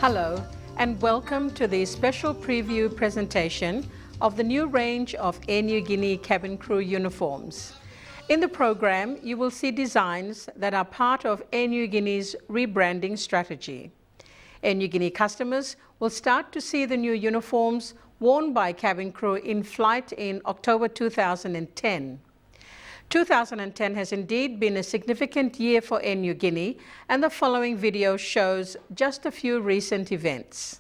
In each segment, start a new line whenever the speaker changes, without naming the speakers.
Hello, and welcome to the special preview presentation of the new range of Air Niugini cabin crew uniforms. In the program, you will see designs that are part of Air Niugini's rebranding strategy. Air Niugini customers will start to see the new uniforms worn by cabin crew in flight in October 2010. 2010 has indeed been a significant year for Air Niugini, and the following video shows just a few recent events.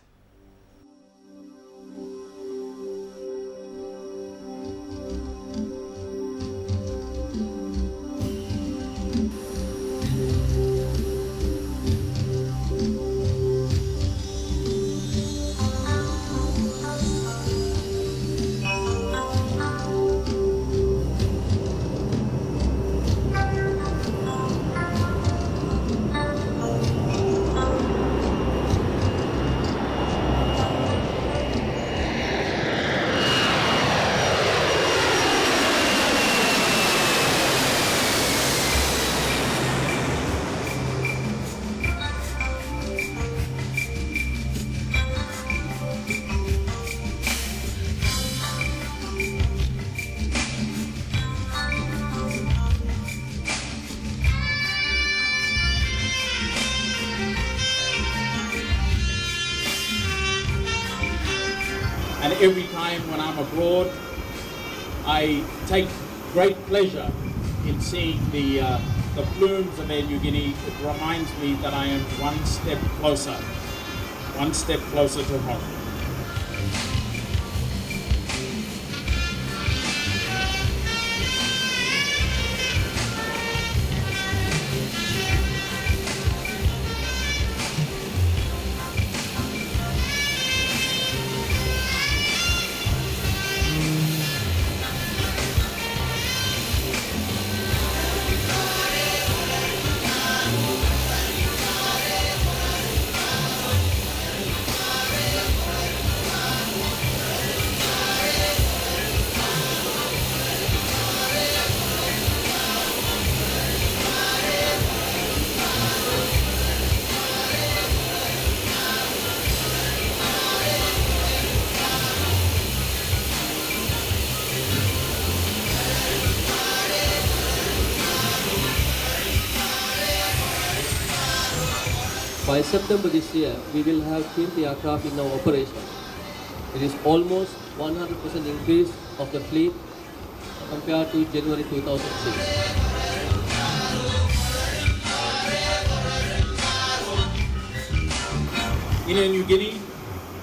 And every time when I'm abroad, I take great pleasure in seeing the plumes of Air Niugini. It reminds me that I am one step closer to home.
By September this year, we will have 20 aircraft in our operation. It is almost 100% increase of the fleet compared to January 2006.
In Air Niugini,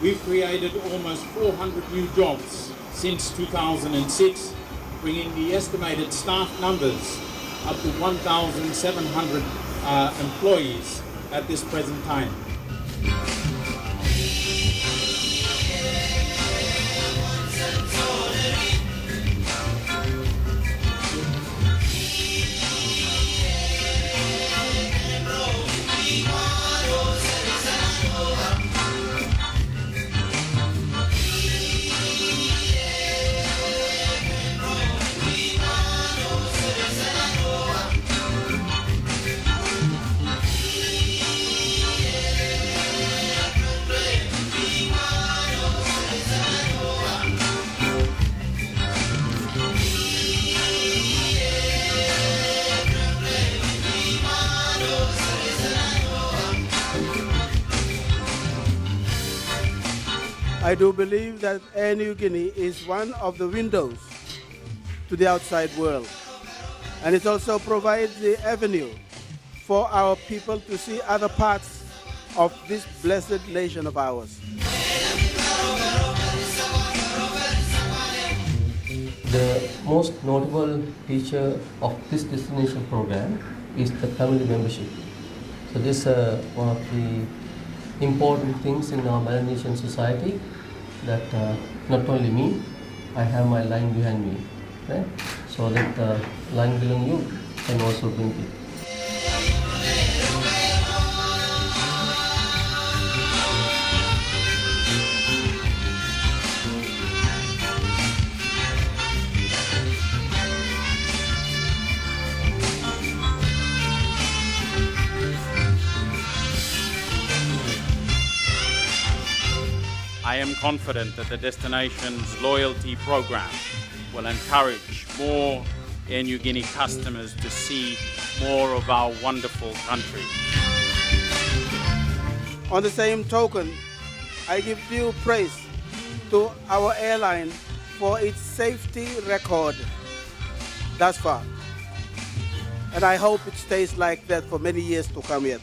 we've created almost 400 new jobs since 2006, bringing the estimated staff numbers up to 1,700 employees at this present time.
I do believe that Air Niugini is one of the windows to the outside world, and it also provides the avenue for our people to see other parts of this blessed nation of ours.
The most notable feature of this destination program is the family membership. So this is one of the important things in our Melanesian society, that not only me, I have my line behind me, right? So that the line below you can also bring it.
I am confident that the destination's loyalty program will encourage more Air Niugini customers to see more of our wonderful country.
On the same token, I give due praise to our airline for its safety record thus far. And I hope it stays like that for many years to come yet.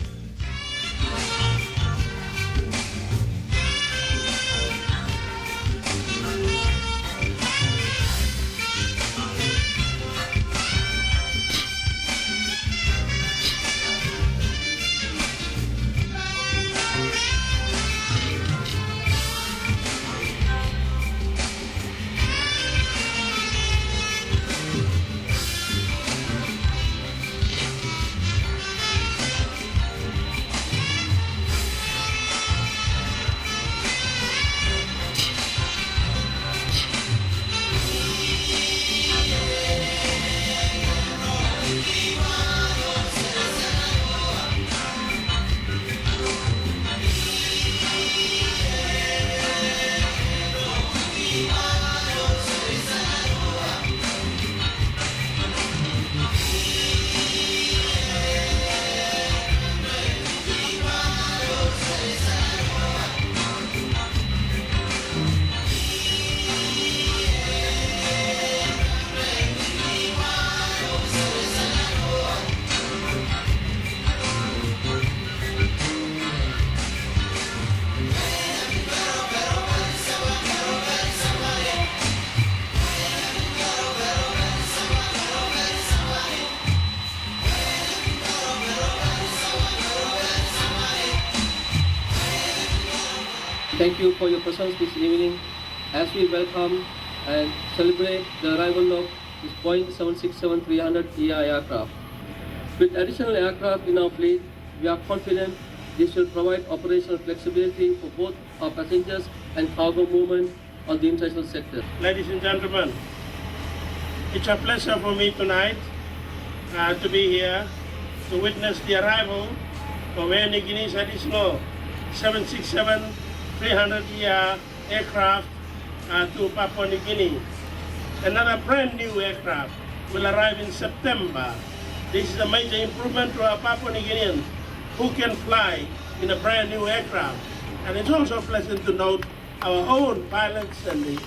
Thank you for your presence this evening as we welcome and celebrate the arrival of this Boeing 767-300ER aircraft. With additional aircraft in our fleet, we are confident this will provide operational flexibility for both our passengers and cargo movement on the international sector.
Ladies and gentlemen, it's a pleasure for me tonight to be here to witness the arrival of Air Niugini's additional 767-300ER aircraft to Papua New Guinea. Another brand new aircraft will arrive in September. This is a major improvement to our Papua New Guineans who can fly in a brand new aircraft. And it's also pleasant to note our own pilots and the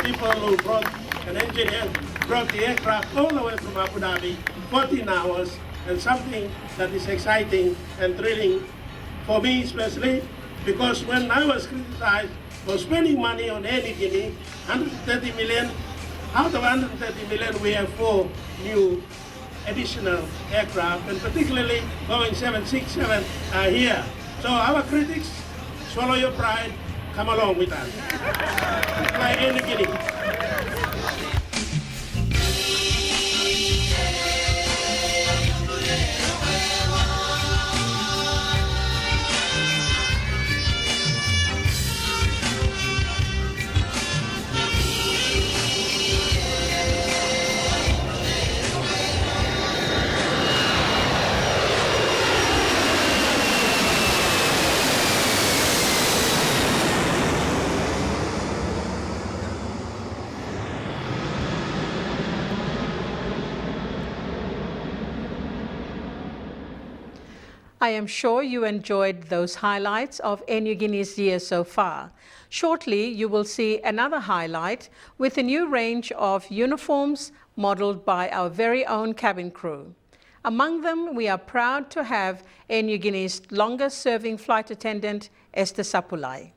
people who brought an engineer brought the aircraft all the way from Abu Dhabi, 14 hours, and something that is exciting and thrilling for me especially, because when I was criticized for spending money on Air Niugini, 130 million, out of 130 million we have 4 new additional aircraft, and particularly Boeing 767 are here. So our critics, swallow your pride, come along with us. Fly Air Niugini.
I am sure you enjoyed those highlights of Air Niugini's year so far. Shortly, you will see another highlight with a new range of uniforms modeled by our very own cabin crew. Among them, we are proud to have Air Niugini's longest-serving flight attendant, Esther Sapulai.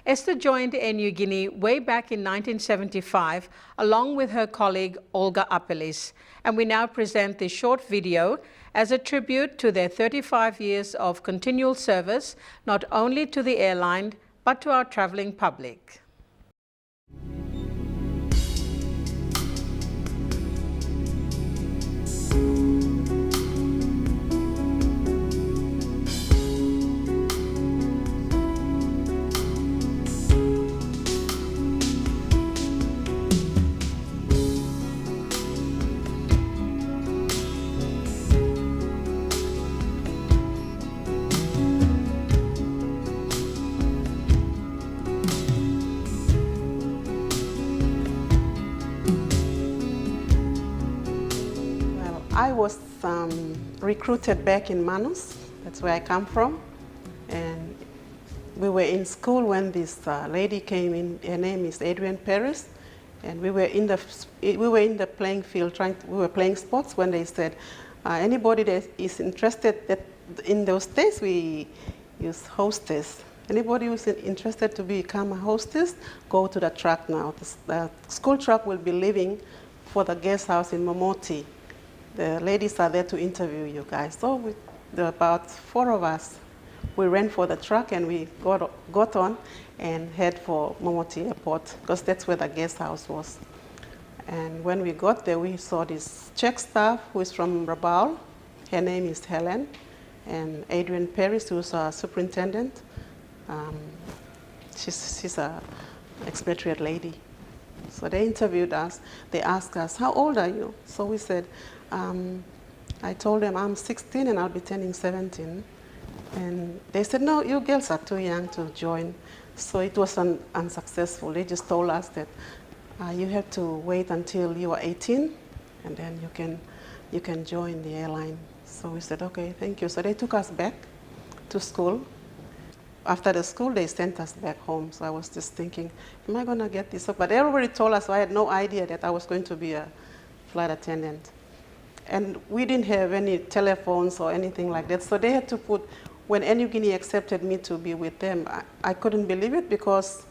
Esther joined Air Niugini way back in 1975, along with her colleague, Olga Apelis, and we now present this short video as a tribute to their 35 years of continual service, not only to the airline, but to our traveling public.
I was recruited back in Manus. That's where I come from. And we were in school when this lady came in. Her name is Adrian Paris. And we were in the playing field, we were playing sports when they said, anybody that is interested, that in those days we use hostess. Anybody who's interested to become a hostess, go to the truck now. The school truck will be leaving for the guest house in Momoti. The ladies are there to interview you guys. So there were about 4 of us. We ran for the truck and we got on and head for Momoti Airport because that's where the guest house was. And when we got there, we saw this Czech staff who is from Rabaul. Her name is Helen. And Adrian Paris, who's our superintendent. She's an expatriate lady. So they interviewed us. They asked us, how old are you? So we said, I told them I'm 16 and I'll be turning 17. And they said, no, you girls are too young to join. So it was unsuccessful. They just told us that you have to wait until you are 18 and then you can join the airline. So we said, okay, thank you. So they took us back to school. After the school, they sent us back home. So I was just thinking, am I going to get this up? But they already told us, so I had no idea that I was going to be a flight attendant. And we didn't have any telephones or anything like that. So they had to put, when Air Niugini accepted me to be with them, I couldn't believe it because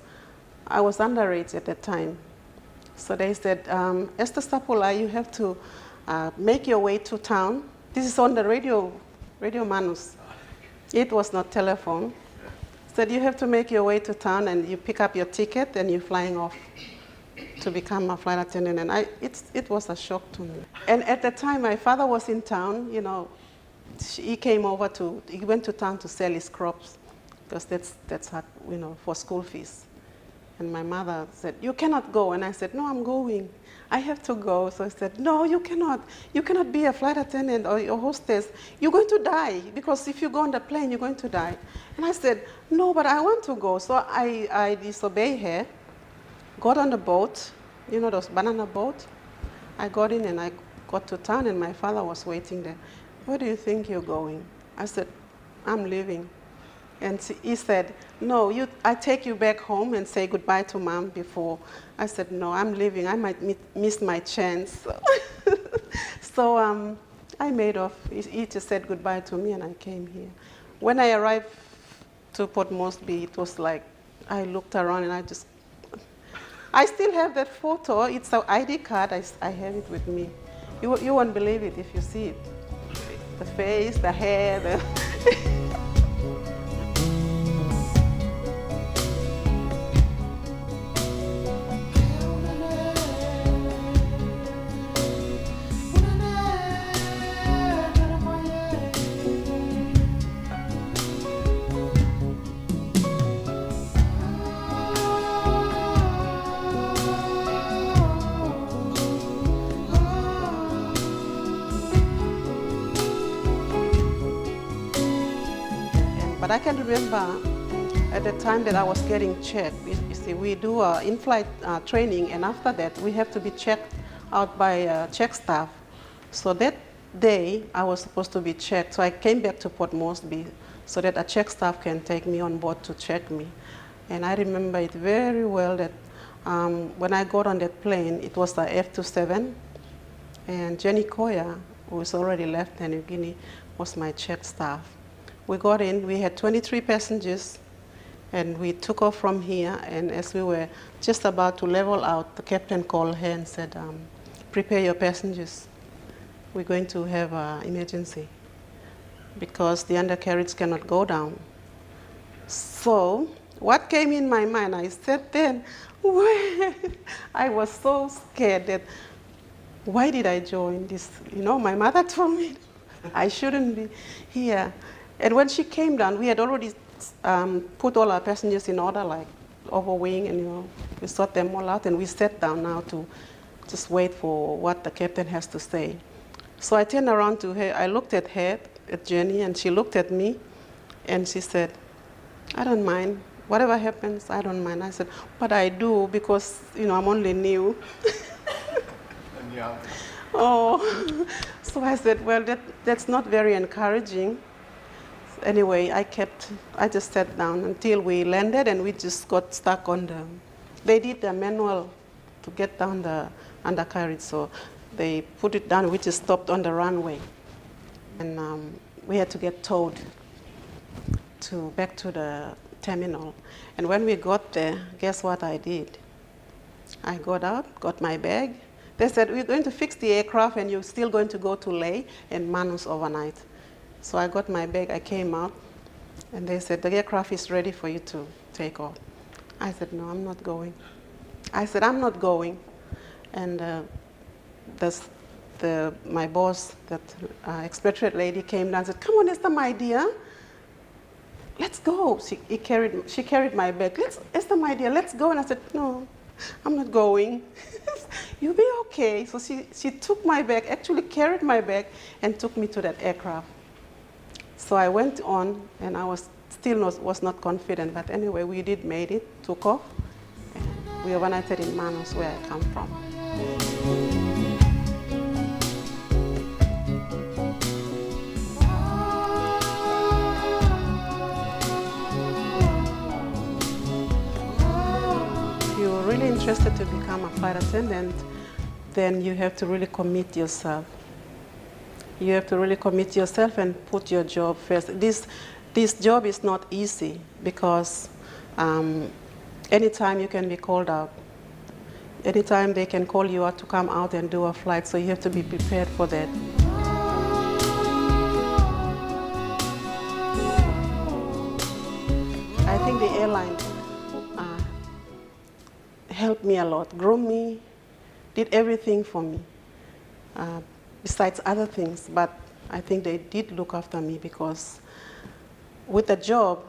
I was underage at that time. So they said, Esther Sapulai, you have to make your way to town. This is on the radio Manus. It was not telephone. Said you have to make your way to town and you pick up your ticket and you're flying off to become a flight attendant. And it was a shock to me. And at the time, my father was in town, you know, he went to town to sell his crops because that's how, you know, for school fees. And my mother said, you cannot go. And I said, no, I'm going. I have to go. So I said, no, you cannot. You cannot be a flight attendant or a hostess. You're going to die because if you go on the plane, you're going to die. And I said, no, but I want to go. So I disobeyed her, got on the boat, you know, those banana boat. I got in and I got to town and my father was waiting there. Where do you think you're going? I said, I'm leaving. And he said, no, I take you back home and say goodbye to Mom before. I said, no, I'm leaving. I might miss my chance. So I made off. He just said goodbye to me and I came here. When I arrived to Port Moresby, it was like, I looked around and I still have that photo. It's an ID card. I have it with me. You won't believe it if you see it. The face, the hair, But I can remember at the time that I was getting checked. You see, we do in-flight training, and after that, we have to be checked out by check staff. So that day, I was supposed to be checked. So I came back to Port Moresby so that a check staff can take me on board to check me. And I remember it very well that when I got on that plane, it was the F-27, and Jenny Koya, who has already left Air Niugini, was my check staff. We got in, we had 23 passengers, and we took off from here, and as we were just about to level out, the captain called her and said, prepare your passengers. We're going to have an emergency because the undercarriage cannot go down. So what came in my mind, I said then, I was so scared that, why did I join this? You know, my mother told me I shouldn't be here. And when she came down, we had already put all our passengers in order, like overweighing, and you know, we sort them all out, and we sat down now to just wait for what the captain has to say. So I turned around to her, I looked at her, at Jenny, and she looked at me, and she said, I don't mind. Whatever happens, I don't mind. I said, but I do, because, you know, I'm only new. Oh, so I said, well, that's not very encouraging. Anyway, I just sat down until we landed, and we just got stuck on they did the manual to get down the undercarriage, so they put it down, we just stopped on the runway. And we had to get towed back to the terminal. And when we got there, guess what I did? I got out, got my bag. They said, we're going to fix the aircraft and you're still going to go to Leh and Manus overnight. So I got my bag, I came out, and they said, the aircraft is ready for you to take off. I said, no, I'm not going. I said, I'm not going. And my boss, that expatriate lady, came down and said, come on, Esther, my dear, let's go. She carried my bag. Esther, my dear, let's go. And I said, no, I'm not going. You'll be okay. So she took my bag, actually carried my bag, and took me to that aircraft. So I went on, and I was not confident, but anyway, we did made it, took off, and we overnighted in Manus, where I come from. If you're really interested to become a flight attendant, then you have to really commit yourself. You have to really commit yourself and put your job first. This job is not easy because anytime you can be called out. Anytime they can call you out to come out and do a flight, so you have to be prepared for that. I think the airline helped me a lot, groomed me, did everything for me. Besides other things, but I think they did look after me because with the job,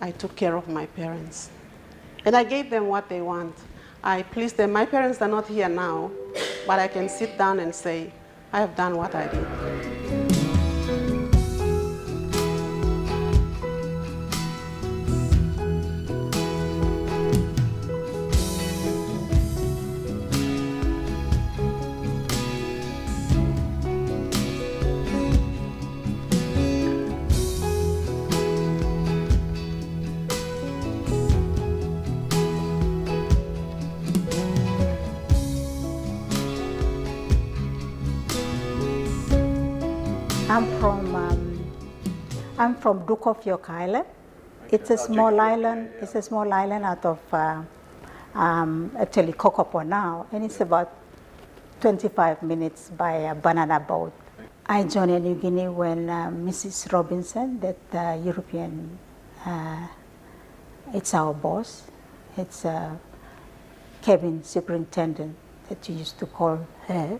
I took care of my parents. And I gave them what they want. I pleased them. My parents are not here now, but I can sit down and say, I have done what I did.
I'm from Duke of York Island. It's a small island. It's a small island out of actually Kokopo now, and it's about 25 minutes by a banana boat. I joined Air Niugini when Mrs. Robinson, that European, it's our boss. It's a cabin superintendent that you used to call her.